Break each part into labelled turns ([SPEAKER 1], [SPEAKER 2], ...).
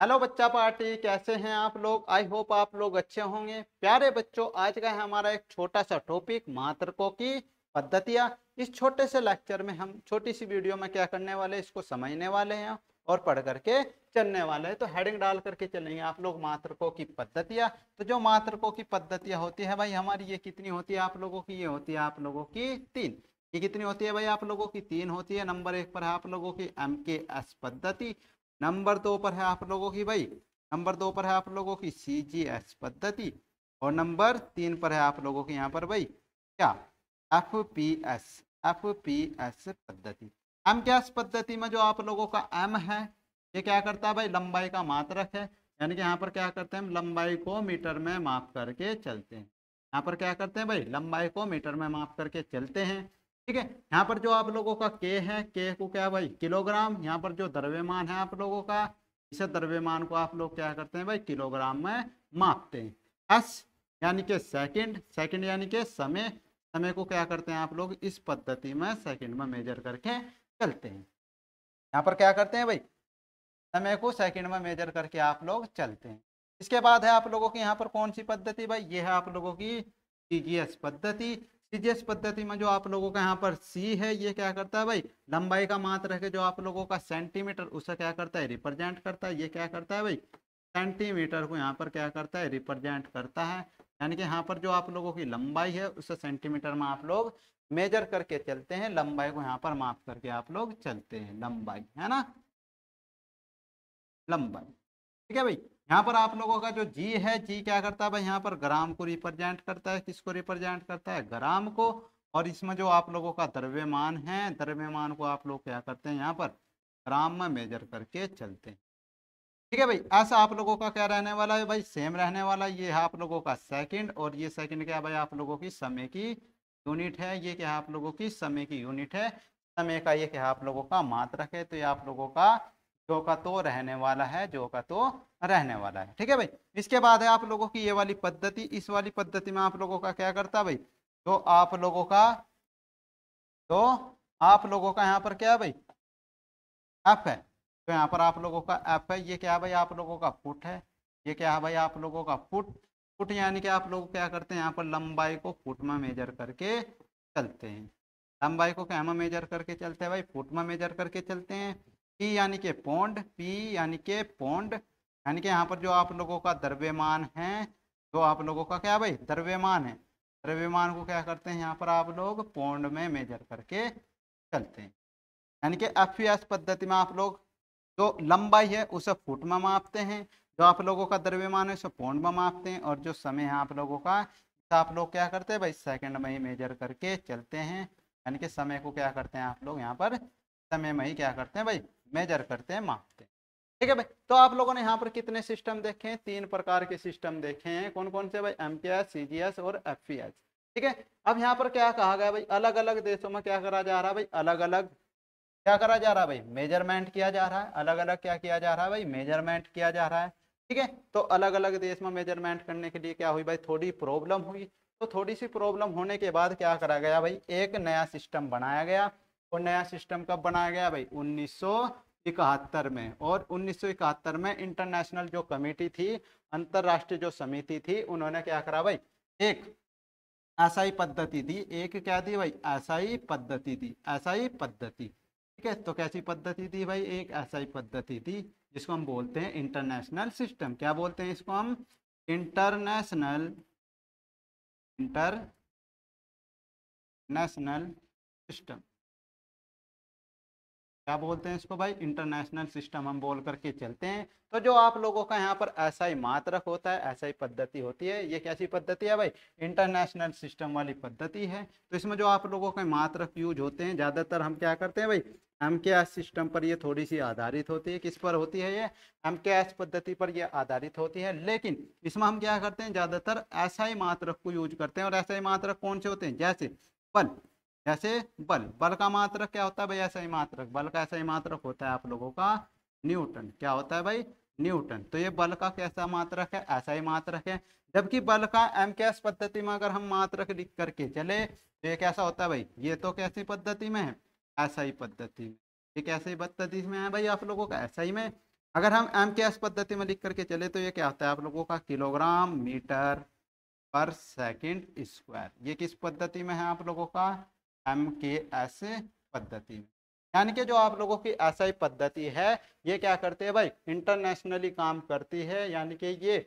[SPEAKER 1] Hello बच्चा party, कैसे हैं आप लोग। आई होप आप लोग अच्छे होंगे। प्यारे बच्चों, आज का है हमारा एक छोटा सा टॉपिक, मात्रकों की पद्धतियाँ। इस छोटे से लेक्चर में हम छोटी सी वीडियो में क्या करने वाले हैं, इसको समझने वाले हैं और पढ़ करके चलने वाले हैं। तो हेडिंग डाल करके चलेंगे आप लोग, मात्रकों की पद्धतियाँ। तो जो मात्रकों की पद्धतियाँ होती है भाई हमारी, ये कितनी होती है आप लोगों की, ये होती है आप लोगों की तीन। ये कितनी होती है भाई आप लोगों की, तीन होती है। नंबर एक पर है आप लोगों की MKS पद्धति। नंबर दो पर है आप लोगों की भाई, नंबर दो पर है आप लोगों की CGS पद्धति। और नंबर तीन पर है आप लोगों की यहाँ पर भाई क्या, FPS। FPS पद्धति। MKS पद्धति में जो आप लोगों का M है, ये क्या करता है भाई, लंबाई का मात्रक है। यानी कि यहाँ पर क्या करते हैं हम, लंबाई को मीटर में माप करके चलते हैं। यहाँ पर क्या करते हैं भाई, लंबाई को मीटर में माप करके चलते हैं। ठीक है। यहाँ पर जो आप लोगों का के है, के को क्या भाई, किलोग्राम। यहाँ पर जो द्रव्यमान है आप लोगों का, इस द्रव्यमान को आप लोग क्या करते हैं भाई, किलोग्राम में मापते हैं। एस यानी कि सेकंड, सेकंड यानी कि समय, समय को क्या करते हैं आप लोग, इस पद्धति में सेकंड में मेजर करके चलते हैं। यहाँ पर क्या करते हैं भाई, समय को सेकंड में मेजर करके आप लोग चलते हैं। इसके बाद है आप लोगों की यहाँ पर कौन सी पद्धति भाई, ये है आप लोगों की CGS पद्धति। CGS पद्धति में जो आप लोगों का यहाँ पर C है, ये क्या करता है भाई, लंबाई का मात्रक है जो आप लोगों का सेंटीमीटर, उसे क्या करता है, रिप्रेजेंट करता है। ये क्या करता है भाई, सेंटीमीटर को यहाँ पर क्या करता है, रिप्रेजेंट करता है। यानी कि यहाँ पर जो आप लोगों की लंबाई है उसे सेंटीमीटर में आप लोग मेजर करके चलते हैं। लंबाई को यहाँ पर माप करके आप लोग चलते हैं, लंबाई है ना, लंबाई। ठीक है भाई। यहाँ पर आप लोगों का जो जी है, जी क्या करता है भाई, यहाँ पर ग्राम को रिप्रेजेंट करता है। किसको रिप्रेजेंट करता है, ग्राम को। और इसमें जो आप लोगों का द्रव्यमान है, द्रव्यमान को आप लोग क्या करते हैं, यहाँ पर ग्राम में मेजर करके चलते हैं। ठीक है भाई। ऐसा आप लोगों का क्या रहने वाला है भाई, सेम रहने वाला है। ये है आप लोगों का सेकंड, और ये सेकंड क्या है भाई, आप लोगों की समय की यूनिट है। ये क्या है आप लोगों की समय की यूनिट है। समय का ये क्या है आप लोगों का मात्रक है। तो ये आप लोगों का जो का तो रहने वाला है, जो का तो रहने वाला है। ठीक है भाई। इसके बाद है आप लोगों की ये वाली पद्धति। इस वाली पद्धति में आप लोगों का क्या करता है भाई, तो आप लोगों का, तो आप लोगों का यहाँ पर क्या है भाई, एफ है। तो यहाँ पर आप लोगों का एफ है। ये क्या है भाई, आप लोगों का फुट है। ये क्या है भाई, आप लोगों का फुट। फुट यानी कि आप लोग क्या करते हैं, यहाँ पर लंबाई को फुट में मेजर करके चलते हैं। लंबाई को क्या में मेजर करके चलते हैं भाई, फुट में मेजर करके चलते हैं। पी यानी कि पौंड, पी यानी कि पौंड। यानी कि यहाँ पर जो आप लोगों का द्रव्यमान है, जो आप लोगों का क्या भाई, द्रव्यमान है, द्रव्यमान को क्या करते हैं यहाँ पर आप लोग पौंड में मेजर करके चलते हैं। यानी कि FPS पद्धति में आप लोग जो लंबाई है उसे फुट में मापते हैं, जो आप लोगों का द्रव्यमान है उसे पौंड में मापते हैं, और जो समय है आप लोगों का, तो आप लोग क्या करते हैं भाई, सेकंड में ही मेजर करके चलते हैं। यानी कि समय को क्या करते हैं आप लोग यहाँ पर, समय में ही क्या करते हैं भाई, मेजर करते हैं, मापते हैं। ठीक है भाई। तो आप लोगों ने यहाँ पर कितने सिस्टम देखे हैं, तीन प्रकार के सिस्टम देखे हैं। कौन कौन से भाई, MKS, CGS और FPS। ठीक है। अब यहाँ पर क्या कहा गया भाई, अलग अलग देशों में क्या करा जा रहा है भाई, अलग अलग क्या करा जा रहा है भाई, मेजरमेंट किया जा रहा है। अलग अलग क्या किया जा रहा है भाई, मेजरमेंट किया जा रहा है। ठीक है। तो अलग अलग देश में मेजरमेंट करने के लिए क्या हुई भाई, थोड़ी प्रॉब्लम हुई। तो थोड़ी सी प्रॉब्लम होने के बाद क्या करा गया भाई, एक नया सिस्टम बनाया गया। और नया सिस्टम कब बनाया गया भाई, 1971 में। और 1971 में इंटरनेशनल जो कमेटी थी, अंतरराष्ट्रीय जो समिति थी, उन्होंने क्या करा भाई, एक ऐसा पद्धति दी। एक क्या दी भाई, ऐसा पद्धति दी, ऐसा पद्धति। ठीक है। तो कैसी पद्धति दी भाई, एक ऐसा पद्धति दी जिसको हम बोलते हैं इंटरनेशनल सिस्टम। क्या बोलते हैं इसको हम, इंटरनेशनल, इंटरनेशनल सिस्टम। क्या बोलते हैं इसको भाई, इंटरनेशनल सिस्टम हम बोल करके चलते हैं। तो जो आप लोगों का यहाँ पर ऐसा ही मात्रक होता है, ऐसा ही पद्धति होती है। ये कैसी पद्धति है भाई, इंटरनेशनल सिस्टम वाली पद्धति है। तो इसमें जो आप लोगों के मात्रक यूज होते हैं, ज़्यादातर हम क्या करते हैं भाई, MKS सिस्टम पर ये थोड़ी सी आधारित होती है। किस पर होती है ये, MKS पद्धति पर ये आधारित होती है। लेकिन इसमें हम क्या करते हैं, ज़्यादातर ऐसा ही मात्रक को यूज करते हैं। और ऐसा ही मात्रक कौन से होते हैं, जैसे बल। जैसे बल, बल का मात्रक क्या होता है भाई, ऐसा ही मात्रक, बल का ऐसा ही मात्रक होता है आप लोगों का न्यूटन। क्या होता है भाई, न्यूटन। तो ये बल का कैसा मात्रक है, ऐसा ही मात्रक है। जबकि बल का MKS पद्धति में अगर हम मात्रक लिख करके चले तो ये कैसा होता है भाई, ये तो कैसी पद्धति में है, ऐसा ही पद्धति में। ये कैसी पद्धति में है भाई आप लोगों का, ऐसा ही में। अगर हम MKS पद्धति में लिख करके चले तो ये क्या होता है आप लोगों का किलोग्राम मीटर पर सेकंड स्क्वायर। ये किस पद्धति में है आप लोगों का? MKS पद्धति में। यानी कि जो आप लोगों की SI पद्धति है ये क्या करते हैं भाई, इंटरनेशनली काम करती है, यानी कि ये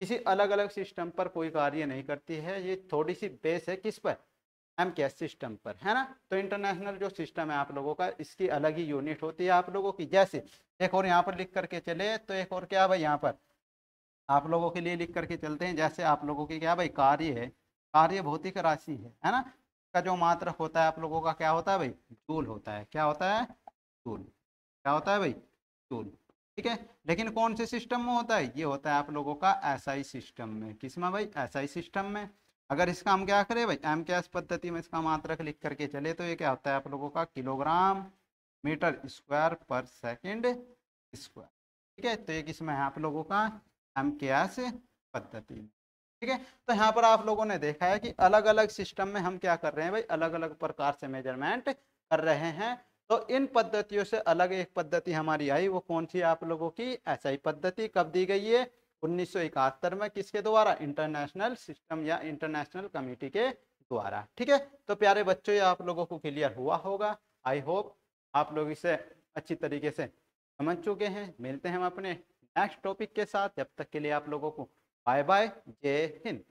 [SPEAKER 1] किसी अलग अलग सिस्टम पर कोई कार्य नहीं करती है। ये थोड़ी सी बेस है किस पर? MKS सिस्टम पर, है ना। तो इंटरनेशनल जो सिस्टम है आप लोगों का, इसकी अलग ही यूनिट होती है आप लोगों की। जैसे एक और यहाँ पर लिख करके चले तो एक और क्या भाई, यहाँ पर आप लोगों के लिए लिख करके चलते हैं। जैसे आप लोगों की क्या भाई कार्य है, कार्य भौतिक राशि है ना। का जो मात्रक होता है आप लोगों का क्या होता है भाई? जूल होता है। क्या होता है? जूल। क्या होता है भाई? जूल। ठीक है। लेकिन कौन से सिस्टम में होता है? ये होता है आप लोगों का SI सिस्टम में। किसमें भाई? SI सिस्टम में। अगर इसका हम क्या करें भाई, MKS पद्धति में इसका मात्रक लिख करके चले तो ये क्या होता है आप लोगों का? किलोग्राम मीटर स्क्वायर पर सेकंड स्क्वायर। ठीक है। तो ये किसमें है आप लोगों का? MKS पद्धति में। ठीक है। तो यहाँ पर आप लोगों ने देखा है कि अलग अलग सिस्टम में हम क्या कर रहे हैं भाई, अलग अलग प्रकार से मेजरमेंट कर रहे हैं। तो इन पद्धतियों से अलग एक पद्धति हमारी आई, वो कौन सी आप लोगों की? SI पद्धति। कब दी गई है? 1971 में। किसके द्वारा? इंटरनेशनल सिस्टम या इंटरनेशनल कमेटी के द्वारा। ठीक है। तो प्यारे बच्चों ये आप लोगों को क्लियर हुआ होगा। आई होप आप लोग इसे अच्छी तरीके से समझ चुके हैं। मिलते हैं हम अपने नेक्स्ट टॉपिक के साथ। जब तक के लिए आप लोगों को बाय बाय, जय हिंद।